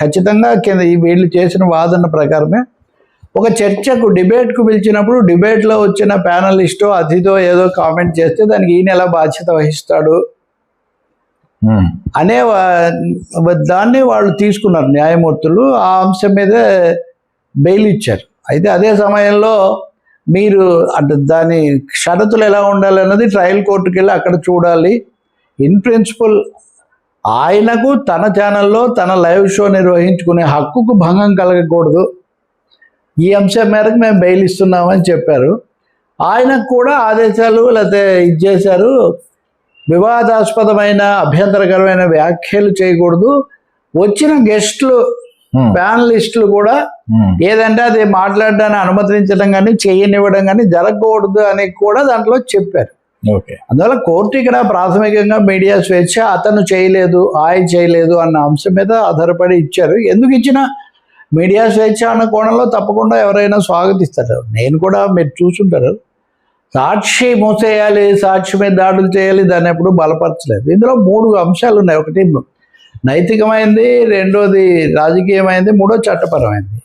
ఖచ్చితంగా కింద వీళ్ళు చేసిన వాదన ప్రకారమే ఒక చర్చకు డిబేట్కు పిలిచినప్పుడు డిబేట్లో వచ్చిన ప్యానలిస్టో అతిథో ఏదో కామెంట్ చేస్తే దానికి ఈయన ఎలా బాధ్యత వహిస్తాడు అనే దాన్ని వాళ్ళు తీసుకున్నారు న్యాయమూర్తులు. ఆ అంశం మీద బెయిల్ ఇచ్చారు. అయితే అదే సమయంలో మీరు అంటే దాని షరతులు ఎలా ఉండాలన్నది ట్రయల్ కోర్టుకి వెళ్ళి అక్కడ చూడాలి. ఇన్ ప్రిన్సిపల్ ఆయనకు తన ఛానల్లో తన లైవ్ షో నిర్వహించుకునే హక్కుకు భంగం కలగకూడదు, ఈ అంశం మేరకు మేము బెయిల్ ఇస్తున్నామని చెప్పారు. ఆయనకు కూడా ఆదేశాలు లేకపోతే ఇచ్చేశారు, వివాదాస్పదమైన అభ్యంతరకరమైన వ్యాఖ్యలు చేయకూడదు, వచ్చిన గెస్టులు ప్యానలిస్టులు కూడా ఏదంటే అది మాట్లాడడాన్ని అనుమతించడం కానీ చేయనివ్వడం కానీ జరగకూడదు అని కూడా దాంట్లో చెప్పారు. అందువల్ల కోర్టు ఇక్కడ ప్రాథమికంగా మీడియా స్వేచ్ఛ అతను చేయలేదు ఆయన చేయలేదు అన్న అంశం మీద ఆధారపడి ఇచ్చారు. ఎందుకు ఇచ్చినా మీడియా స్వేచ్ఛ అన్న కోణంలో తప్పకుండా ఎవరైనా స్వాగతిస్తారు. నేను కూడా మీరు చూసుంటారు, సాక్షి మూసేయాలి, సాక్షి మీద దాడులు చేయాలి, దాన్ని ఎప్పుడు బలపరచలేదు. ఇందులో 3 అంశాలు ఉన్నాయి. ఒకటి నైతికమైంది, రెండోది రాజకీయమైంది, మూడో చట్టపరమైంది.